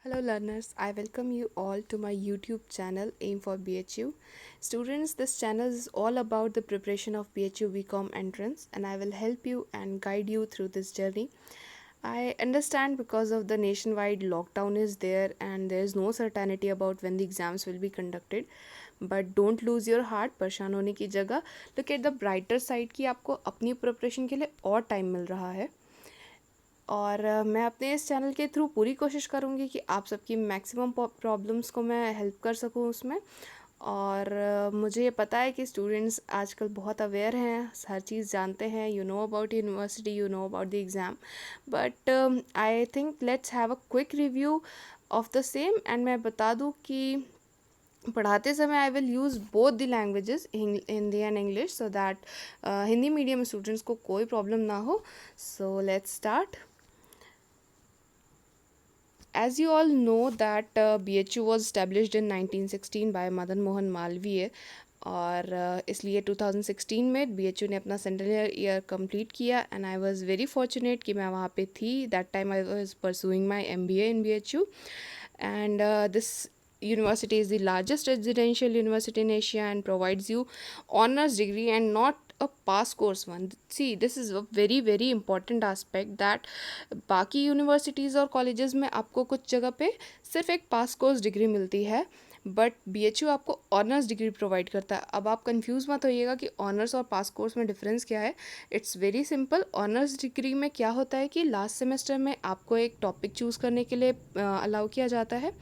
Hello learners, I welcome you all to my YouTube channel Aim for BHU. Students, this channel is all about the preparation of BHU BCom entrance and I will help you and guide you through this journey. I understand because of the nationwide lockdown is there and there is no certainty about when the exams will be conducted. But don't lose your heart, परेशान होने की जगह look at the brighter side कि आपको अपनी preparation के लिए और टाइम मिल रहा है। और मैं अपने इस चैनल के थ्रू पूरी कोशिश करूँगी कि आप सबकी मैक्सिमम प्रॉब्लम्स को मैं हेल्प कर सकूँ उसमें। और मुझे ये पता है कि स्टूडेंट्स आजकल बहुत अवेयर हैं, हर चीज़ जानते हैं, you know about university, you know about the exam, but I think let's have a quick review of the same. And मैं बता दूँ कि पढ़ाते समय I will use both the languages Hindi and English so that Hindi medium students को कोई problem ना हो। So let's start. As you all know that BHU was established in 1916 by Madan Mohan Malviya और इसलिए 2016 में BHU ने अपना सेंटेनियल ईयर कंप्लीट किया and I was very fortunate कि मैं वहाँ पे थी। That time I was pursuing my MBA in BHU and this university is the largest residential university in Asia and provides you honors degree and not a pass course one. See, this is a very important aspect that बाकी universities और colleges में आपको कुछ जगह पे सिर्फ एक पास course degree मिलती है, बट BHU आपको ऑनर्स डिग्री प्रोवाइड करता है। अब आप कंफ्यूज मत होइएगा कि ऑनर्स और पास कोर्स में डिफरेंस क्या है। It's very simple. Honours degree में क्या होता है कि लास्ट सेमेस्टर में आपको एक टॉपिक चूज़ करने के लिए अलाउ किया जाता है।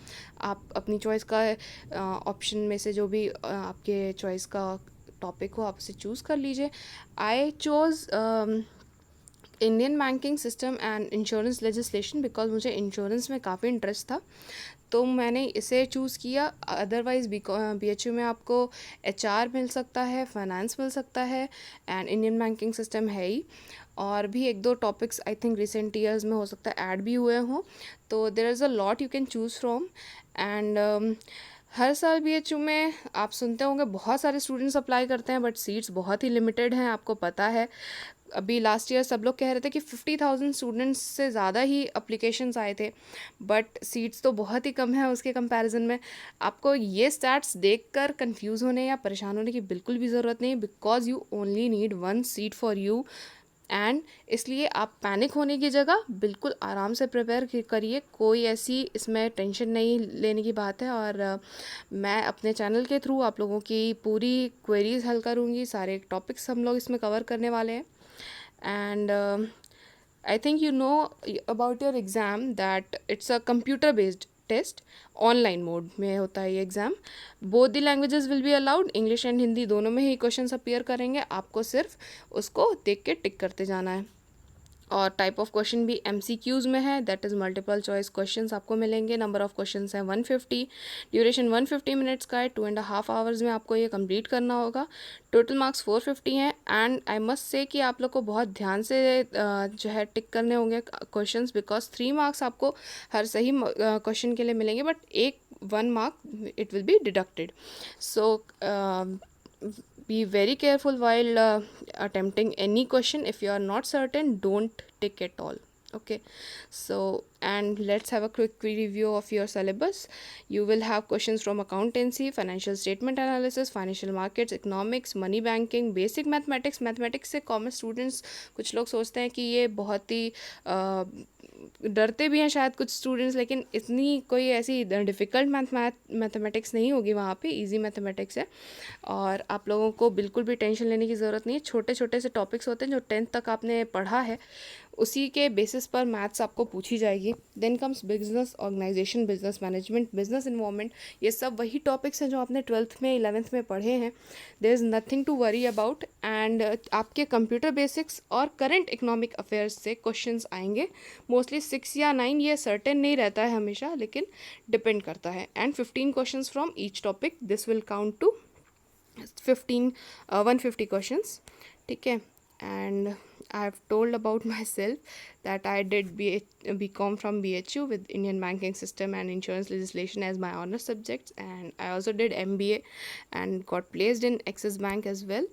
आप अपनी चॉइस का ऑप्शन में से जो भी आपके चॉइस का टॉपिक हो आप उसे चूज़ कर लीजिए। I chose Indian banking system and insurance legislation because मुझे इंश्योरेंस में काफ़ी इंटरेस्ट था, तो मैंने इसे चूज़ किया। अदरवाइज़ BHU में आपको HR मिल सकता है, फाइनेंस मिल सकता है एंड इंडियन बैंकिंग सिस्टम है ही। और भी एक दो topics I think recent years में हो सकता है ऐड भी हुए हों, तो there is a lot you can choose from. And हर साल BHU में आप सुनते होंगे बहुत सारे स्टूडेंट्स अप्लाई करते हैं बट सीट्स बहुत ही लिमिटेड हैं, आपको पता है। अभी लास्ट ईयर सब लोग कह रहे थे कि 50,000 स्टूडेंट्स से ज़्यादा ही अप्लीकेशंस आए थे, बट सीट्स तो बहुत ही कम है उसके कंपैरिजन में। आपको ये स्टैट्स देखकर कंफ्यूज होने या परेशान होने की बिल्कुल भी ज़रूरत नहीं, because you only need one seat for you. And इसलिए आप पैनिक होने की जगह बिल्कुल आराम से प्रिपेयर करिए, कोई ऐसी इसमें टेंशन नहीं लेने की बात है। और मैं अपने चैनल के थ्रू आप लोगों की पूरी क्वेरीज हल करूँगी, सारे टॉपिक्स हम लोग इसमें कवर करने वाले हैं। and I think you know about your exam that it's a computer based test online mode में होता है ये exam. Both the languages will be allowed, English and Hindi दोनों में ही क्वेश्चंस अपीयर करेंगे, आपको सिर्फ उसको देख के टिक करते जाना है। और टाइप ऑफ क्वेश्चन भी MCQs में है, that is multiple choice questions आपको मिलेंगे। नंबर ऑफ क्वेश्चंस है 150, ड्यूरेशन 150 मिनट्स का है, 2.5 आवर्स में आपको ये कंप्लीट करना होगा। टोटल मार्क्स 450 हैं एंड आई मस्ट से कि आप लोग को बहुत ध्यान से जो है टिक करने होंगे क्वेश्चंस, बिकॉज 3 मार्क्स आपको हर सही क्वेश्चन के लिए मिलेंगे, but 1 mark it will be deducted. So be very careful while attempting any question. If you are not certain, don't tick at all. Okay, so and let's have a quick review of your syllabus. You will have questions from accountancy, financial statement analysis, financial markets, economics, money banking, basic mathematics. Mathematics से commerce students कुछ लोग सोचते हैं कि ये बहुत ही डरते भी हैं शायद कुछ स्टूडेंट्स, लेकिन इतनी कोई ऐसी डिफ़िकल्ट मैथमेटिक्स नहीं होगी वहाँ पे, इजी मैथमेटिक्स है। और आप लोगों को बिल्कुल भी टेंशन लेने की ज़रूरत नहीं है, छोटे छोटे से टॉपिक्स होते हैं जो 10th तक आपने पढ़ा है, उसी के बेसिस पर मैथ्स आपको पूछी जाएगी। Then comes business organisation, business management, business involvement, ये सब वही टॉपिक्स हैं जो आपने 12th में 11th में पढ़े हैं। There is nothing to worry about. And आपके कंप्यूटर बेसिक्स और करंट इकोनॉमिक अफेयर्स से क्वेश्चंस आएंगे, मोस्टली 6 या 9, ये सर्टेन नहीं रहता है हमेशा, लेकिन डिपेंड करता है। And 15 questions from each topic, this will count to 150 questions. ठीक है। And I have told about myself that I did BCom from BHU with Indian banking system and insurance legislation as my honor subjects, and I also did MBA and got placed in Axis Bank as well,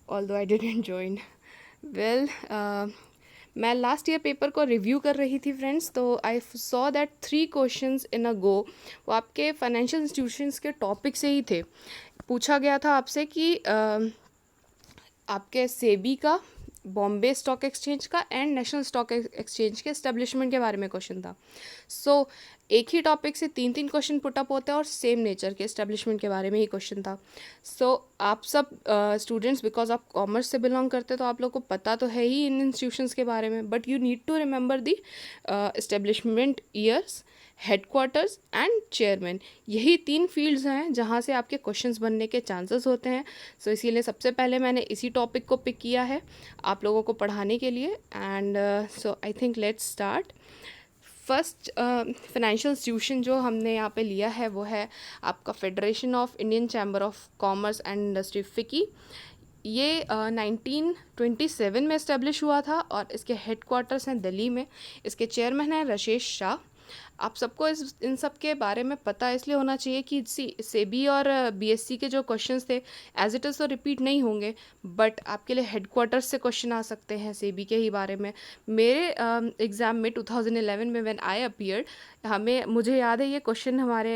although I didn't join. Well, मैं last year paper को review कर रही थी friends, तो I saw that 3 questions in a go वो आपके financial institutions के topic से ही थे। पूछा गया था आपसे कि आपके सेबी का, बॉम्बे स्टॉक एक्सचेंज का एंड नेशनल स्टॉक एक्सचेंज के एस्टेब्लिशमेंट के बारे में क्वेश्चन था। सो एक ही टॉपिक से 3 क्वेश्चन पुटअप होते हैं और सेम नेचर के एस्टेब्लिशमेंट के बारे में ही क्वेश्चन था। सो आप सब स्टूडेंट्स, बिकॉज आप कॉमर्स से बिलोंग करते तो आप लोग को पता तो है ही इन इंस्टीट्यूशंस के बारे में, but you need to remember the establishment years, headquarters and chairman. यही 3 फील्ड्स हैं जहाँ से आपके क्वेश्चंस बनने के चांसेस होते हैं। सो इसीलिए सबसे पहले मैंने इसी टॉपिक को पिक किया है आप लोगों को पढ़ाने के लिए। And so I think let's start. First financial institution जो हमने यहाँ पे लिया है वो है आपका federation of Indian chamber of commerce and industry, फिकी। ये 1927 में इस्टेब्लिश हुआ था और इसके हेडक्वार्टर्स हैं दिल्ली में। इसके चेयरमैन हैं राजेश शाह। आप सबको इन सब के बारे में पता इसलिए होना चाहिए कि सेबी और बीएससी के जो क्वेश्चंस थे एज इट इज़ तो रिपीट नहीं होंगे, बट आपके लिए हेडक्वार्टर्स से क्वेश्चन आ सकते हैं सेबी के ही बारे में। मेरे एग्ज़ाम में 2011 में व्हेन आई अपीयर्ड, मुझे याद है ये क्वेश्चन हमारे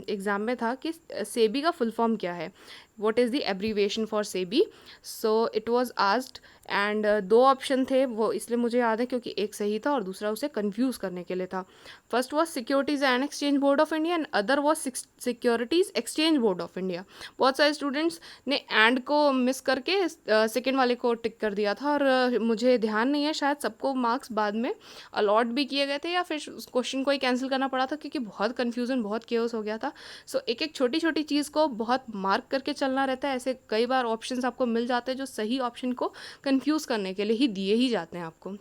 एग्ज़ाम में था कि सेबी का फुल फॉर्म क्या है, what is the abbreviation for SEBI। so it was asked and 2 option थे, वो इसलिए मुझे याद है क्योंकि एक सही था और दूसरा उसे कंफ्यूज करने के लिए था। First was securities and exchange board of India and other was securities exchange board of India. बहुत सारे स्टूडेंट्स ने एंड को मिस करके सेकेंड वाले को टिक कर दिया था, और मुझे ध्यान नहीं है, शायद सबको मार्क्स बाद में अलॉट भी किए गए थे या फिर उस क्वेश्चन को ही कैंसिल करना पड़ा था क्योंकि बहुत कन्फ्यूज़न, बहुत केओस हो गया था। सो एक एक छोटी छोटी चीज़ को बहुत मार्क करके चलना रहता है। ऐसे कई बार ऑप्शंस आपको मिल जाते हैं जो सही ऑप्शन को कंफ्यूज करने के लिए ही दिए ही जाते हैं आपको,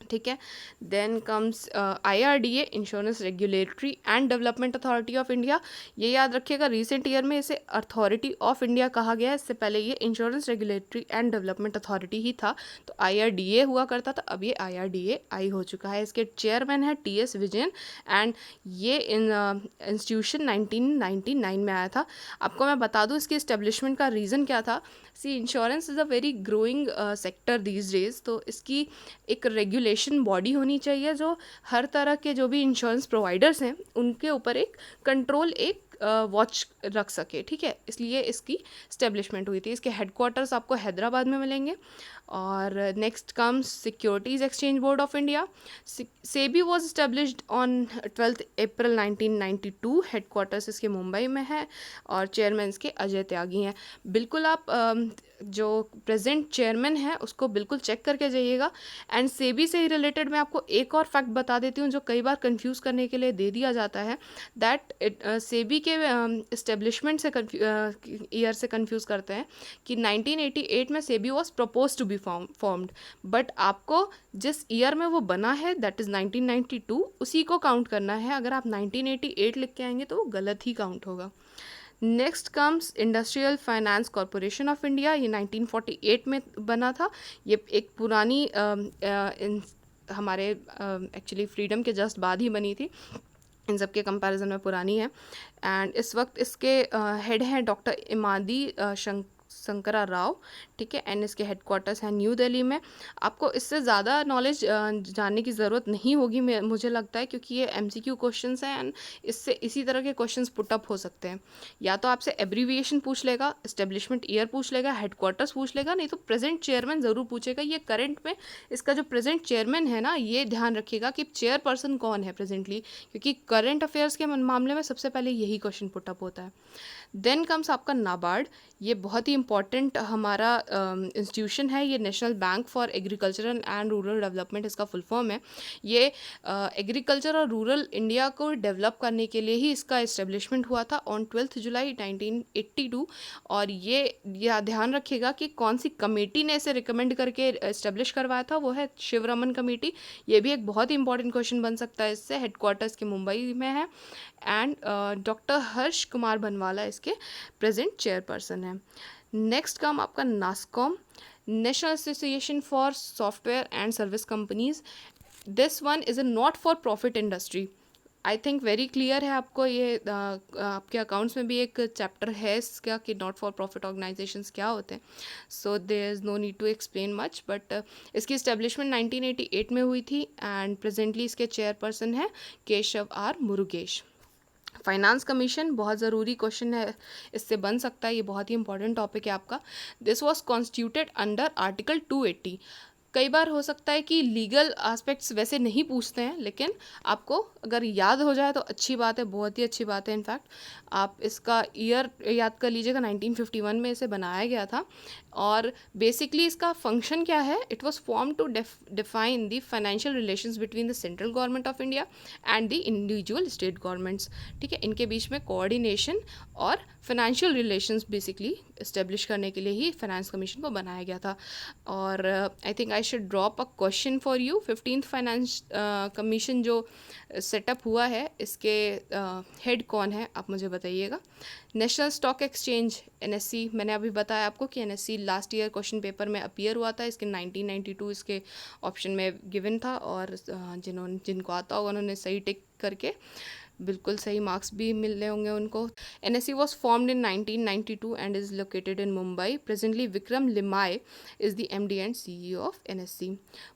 ठीक है। Then comes IRDA, insurance regulatory and development authority of India. ये याद रखिएगा, रिसेंट ईयर में इसे अथॉरिटी ऑफ इंडिया कहा गया है, इससे पहले ये insurance regulatory and development authority ही था। तो IRDA हुआ करता था, अब ये IRDA हो चुका है। इसके चेयरमैन है TS विजयन एंड ये इंस्टीट्यूशन 1999 में आया था। आपको मैं बता दूँ इसके इस्टेब्लिशमेंट का रीज़न क्या था। See, insurance is a very growing sector these days, तो इसकी एक रेगुलेशन बॉडी होनी चाहिए जो हर तरह के जो भी इंश्योरेंस प्रोवाइडर्स हैं उनके ऊपर एक कंट्रोल, एक वॉच रख सके, ठीक है। इसलिए इसकी इस्टेब्लिशमेंट हुई थी। इसके हेडक्वार्टर्स आपको हैदराबाद में मिलेंगे। और next comes securities exchange board of India. SEBI was established on 12 April 1992। Headquarters इसके मुंबई में है और चेयरमैन इसके अजय त्यागी हैं। बिल्कुल आप जो प्रेजेंट चेयरमैन है उसको बिल्कुल चेक करके जाइएगा। एंड सेबी से ही रिलेटेड मैं आपको एक और फैक्ट बता देती हूँ जो कई बार कंफ्यूज करने के लिए दे दिया जाता है, दैट सेबी के इस्टेब्लिशमेंट से ईयर से कंफ्यूज करते हैं कि 1988 में SEBI was proposed to be formed, but आपको जिस ईयर में वो बना है दैट इज़ 1992, उसी को काउंट करना है। अगर आप 1988 लिख के आएंगे तो वो गलत ही काउंट होगा। Next comes industrial finance corporation of India. ये 1948 में बना था। ये एक पुरानी हमारे एक्चुअली फ्रीडम के जस्ट बाद ही बनी थी, इन सब के कंपैरिजन में पुरानी है। एंड इस वक्त इसके हेड हैं डॉक्टर इमादी शंकरा राव, ठीक है। एंड इसके हेडक्वार्टर्स हैं न्यू दिल्ली में। आपको इससे ज़्यादा नॉलेज जानने की ज़रूरत नहीं होगी मुझे लगता है, क्योंकि ये MCQ क्वेश्चंस हैं एंड इससे इसी तरह के क्वेश्चंस पुटअप हो सकते हैं। या तो आपसे एब्रीविएशन पूछ लेगा, इस्टेब्लिशमेंट ईयर पूछ लेगा, हेडक्वार्टर्स पूछ लेगा, नहीं तो प्रेजेंट चेयरमैन ज़रूर पूछेगा। ये करंट में इसका जो प्रेजेंट चेयरमैन है ना, ये ध्यान रखिएगा कि चेयरपर्सन कौन है प्रेजेंटली, क्योंकि करंट अफेयर्स के मामले में सबसे पहले यही क्वेश्चन पुटअप होता है। देन कम्स आपका नाबार्ड। ये बहुत ही इंपॉर्टेंट हमारा इंस्टीट्यूशन है। ये national bank for agricultural and rural development इसका फुल फॉर्म है। ये एग्रीकल्चर और रूरल इंडिया को डेवलप करने के लिए ही इसका इस्टेब्लिशमेंट हुआ था ऑन 12 जुलाई 1982। और ये ध्यान रखिएगा कि कौन सी कमेटी ने इसे रिकमेंड करके इस्टेब्लिश करवाया था, वो है शिवरमन कमेटी। ये भी एक बहुत ही इंपॉर्टेंट क्वेश्चन बन सकता है इससे। हेडक्वार्टर्स के मुंबई में है एंड डॉक्टर हर्ष कुमार बनवाला इसके प्रेजेंट चेयरपर्सन है। नेक्स्ट काम आपका NASSCOM, national association for software and service companies. This one is a not for profit industry. I think very clear है आपको ये। आपके अकाउंट्स में भी एक चैप्टर है इसका कि नॉट फॉर प्रॉफिट ऑर्गेनाइजेशंस क्या होते हैं, so there is no need to explain much. But इसकी इस्टेब्लिशमेंट 1988 में हुई थी एंड प्रेजेंटली इसके चेयरपर्सन है Keshav R Murugesh. Finance commission बहुत ज़रूरी क्वेश्चन है, इससे बन सकता है, ये बहुत ही इंपॉर्टेंट टॉपिक है आपका। This was constituted under article 280। कई बार हो सकता है कि लीगल एस्पेक्ट्स वैसे नहीं पूछते हैं, लेकिन आपको अगर याद हो जाए तो अच्छी बात है, बहुत ही अच्छी बात है। इनफैक्ट आप इसका ईयर याद कर लीजिएगा, 1951 में इसे बनाया गया था। और बेसिकली इसका फंक्शन क्या है, it was form to define the financial relations between the central government of India and the individual state governments. ठीक है, इनके बीच में कोऑर्डिनेशन और फाइनेंशियल रिलेशंस बेसिकली इस्टेब्लिश करने के लिए ही फाइनेंस कमीशन को बनाया गया था। और I think I should drop a question for you. 15th finance commission जो सेटअप हुआ है, इसके हेड कौन है आप मुझे बताइएगा। नेशनल स्टॉक एक्सचेंज एनएससी, मैंने अभी बताया आपको कि NSC last year question paper में अपीयर हुआ था, इसके 1992 इसके ऑप्शन में गिवन था। और जिनको आता होगा उन्होंने सही टिक करके बिल्कुल सही मार्क्स भी मिल रहे होंगे उनको। NSC was formed in 1992 and is located in Mumbai. Presently Vikram Limaye is the MD and CEO of NSC.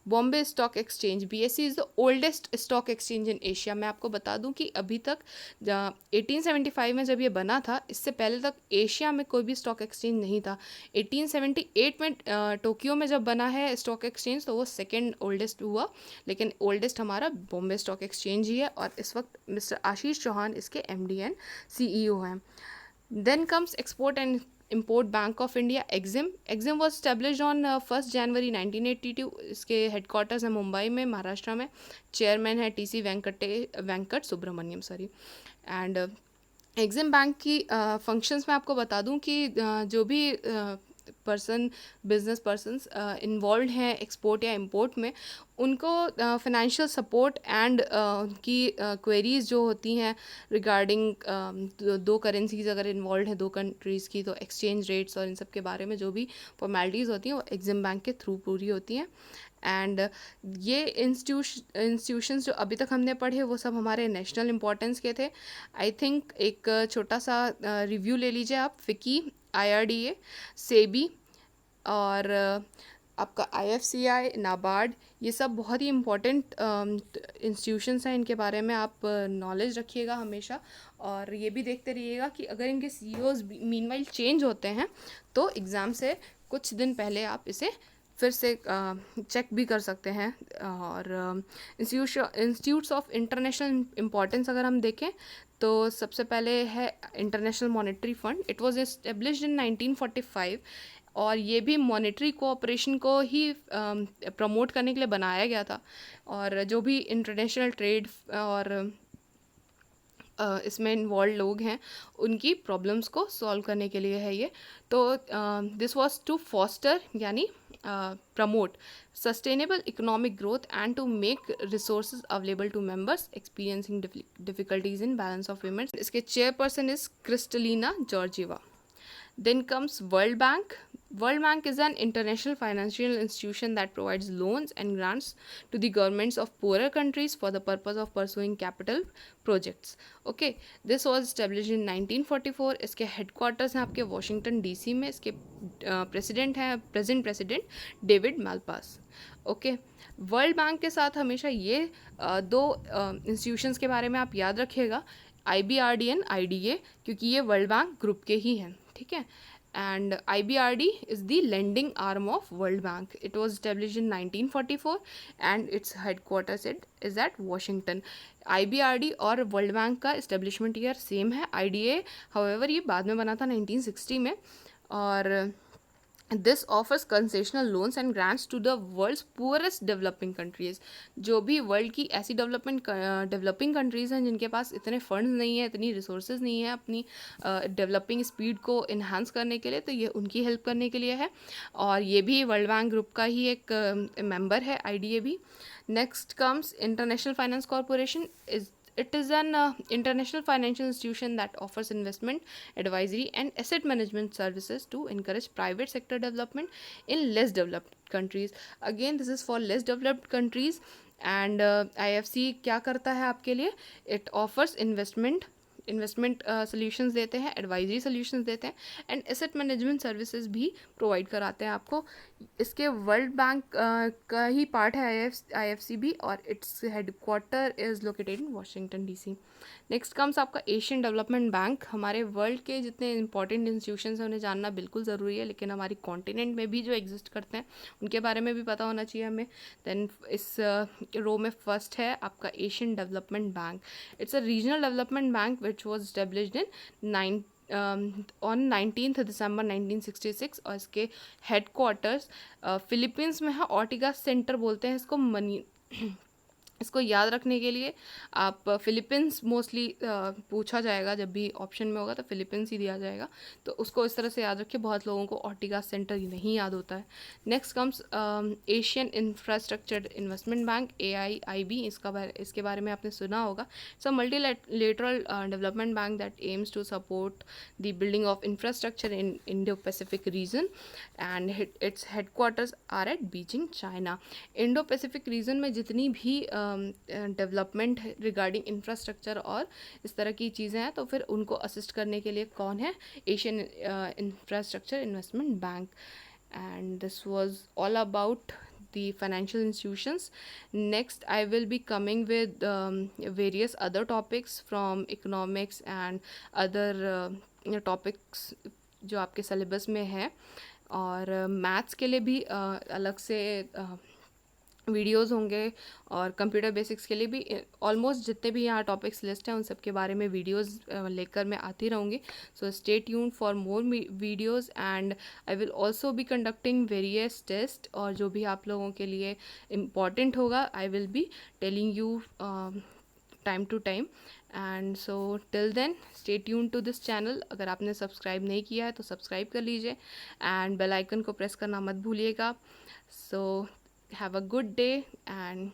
Bombay stock exchange, BSE is the oldest stock exchange in Asia. मैं आपको बता दूं कि अभी तक 1875 में जब ये बना था, इससे पहले तक एशिया में कोई भी स्टॉक एक्सचेंज नहीं था। 1878 में टोक्यो में जब बना है स्टॉक एक्सचेंज, तो वो सेकेंड ओल्डेस्ट हुआ, लेकिन ओल्डेस्ट हमारा बॉम्बे स्टॉक एक्सचेंज ही है। और इस वक्त मिस्टर आशीष चौहान इसके एमडी एंड सीईओ हैं। Then comes export and import bank of India, Exim. Exim was established on 1 January 1982। इसके हेडक्वार्टर्स हैं मुंबई में, महाराष्ट्र में। चेयरमैन है TC Venkat Subramaniam, sorry. And Exim bank की फंक्शंस में आपको बता दूं कि जो भी बिजनेस पर्सनस इन्वॉल्व हैं एक्सपोर्ट या इंपोर्ट में, उनको फाइनेंशियल सपोर्ट एंड उनकी क्वेरीज जो होती हैं रिगार्डिंग दो करेंसीज अगर इन्वॉल्व हैं दो कंट्रीज़ की, तो एक्सचेंज रेट्स और इन सब के बारे में जो भी फॉर्मेलिटीज़ होती हैं वो एग्जिम बैंक के थ्रू पूरी होती हैं। एंड ये इंस्टीट्यूशंस जो अभी तक हमने पढ़े वो सब हमारे नेशनल इम्पोर्टेंस के थे। आई थिंक एक छोटा सा रिव्यू ले लीजिए आप। फिकी, IRDA, सेबी और आपका IFCI, नाबार्ड, ये सब बहुत ही इम्पॉर्टेंट इंस्टीट्यूशंस हैं। इनके बारे में आप नॉलेज रखिएगा हमेशा, और ये भी देखते रहिएगा कि अगर इनके CEOs मीनवाइल चेंज होते हैं तो एग्ज़ाम से कुछ दिन पहले आप इसे फिर से चेक भी कर सकते हैं। और इंस्टीट्यूट्स ऑफ इंटरनेशनल इम्पोर्टेंस अगर हम देखें तो सबसे पहले है international monetary fund. It was established इन 1945 और ये भी मॉनेटरी कोऑपरेशन को ही प्रमोट करने के लिए बनाया गया था। और जो भी इंटरनेशनल ट्रेड और इसमें इन्वॉल्व लोग हैं उनकी प्रॉब्लम्स को सॉल्व करने के लिए है ये। तो दिस वाज टू फॉस्टर यानी promote sustainable economic growth and to make resources available to members experiencing difficulties in balance of payments. इसके chairperson is Kristalina Georgieva. Then comes World Bank. World Bank is an international financial institution that provides loans and grants to the governments of poorer countries for the purpose of pursuing capital projects. Okay, this was established in 1944. इसके headquarters हैं आपके Washington DC में। इसके president हैं present president David Malpass. Okay, world bank के साथ हमेशा ये दो इंस्टीट्यूशंस के बारे में आप याद रखिएगा, IBRD एंड IDA, क्योंकि ये वर्ल्ड बैंक ग्रुप के ही हैं। ठीक है, and IBRD is the lending arm of world bank. It was established in 1944 and its headquarters is at Washington. IBRD और वर्ल्ड बैंक का इस्टेब्लिशमेंट ईयर सेम है। IDA however ये बाद में बना था 1960 में। और this offers concessional loans and grants to the world's poorest developing countries. जो भी वर्ल्ड की ऐसी डेवलपिंग कंट्रीज़ हैं जिनके पास इतने फंड्स नहीं है, इतनी रिसोर्सेज नहीं है अपनी डेवलपिंग स्पीड को इन्हांस करने के लिए, तो ये उनकी हेल्प करने के लिए है। और ये भी वर्ल्ड बैंक ग्रुप का ही एक मेंबर है, IDA भी। Next comes international finance corporation. It is an international financial institution that offers investment, advisory, and asset management services to encourage private sector development in less developed countries. Again, this is for less developed countries, and IFC क्या करता है आपके लिए? It offers investment solutions देते हैं, advisory solutions देते हैं, and asset management services भी प्रोवाइड कराते हैं आपको। इसके वर्ल्ड बैंक का ही पार्ट है IFC भी, और its headquarter is located in Washington DC। Next comes आपका एशियन डेवलपमेंट बैंक। हमारे वर्ल्ड के जितने इंपॉर्टेंट इंस्टीट्यूशंस हैं उन्हें जानना बिल्कुल ज़रूरी है, लेकिन हमारी कॉन्टिनेंट में भी जो एग्जिस्ट करते हैं उनके बारे में भी पता होना चाहिए हमें। देन इस रो में फर्स्ट है आपका Asian development bank. It's a regional development bank which was established in on 19 दिसंबर 1966, और इसके हेडक्वार्टर्स फिलीपींस में है। ऑर्टिगा सेंटर बोलते हैं इसको। मनी इसको याद रखने के लिए आप फिलीपींस मोस्टली पूछा जाएगा, जब भी ऑप्शन में होगा तो फिलीपींस ही दिया जाएगा, तो उसको इस तरह से याद रखिए। बहुत लोगों को ऑर्टिगा सेंटर नहीं याद होता है। Next comes Asian infrastructure investment bank, AIIB। इसके बारे में आपने सुना होगा। It's a multilateral development bank that aims to support the building of infrastructure in Indo Pacific region, and its headquarters are at Beijing, China. Indo Pacific region में जितनी भी development regarding infrastructure और इस तरह की चीज़ें हैं, तो फिर उनको असिस्ट करने के लिए कौन है? Asian infrastructure investment bank. And this was all about the financial institutions. Next I will be coming with various other topics from economics and other topics जो आपके सिलेबस में है, और मैथ्स के लिए भी अलग से वीडियोस होंगे, और कंप्यूटर बेसिक्स के लिए भी ऑलमोस्ट जितने भी यहाँ टॉपिक्स लिस्ट हैं उन सब के बारे में वीडियोस लेकर मैं आती रहूँगी। So stay tuned for more videos, and I will also be conducting various test, और जो भी आप लोगों के लिए इम्पॉर्टेंट होगा I will be telling you time to time. And so till then stay tune to this channel. अगर आपने सब्सक्राइब नहीं किया है तो सब्सक्राइब कर लीजिए, एंड बेल आइकन को प्रेस करना मत भूलिएगा। सो have a good day, and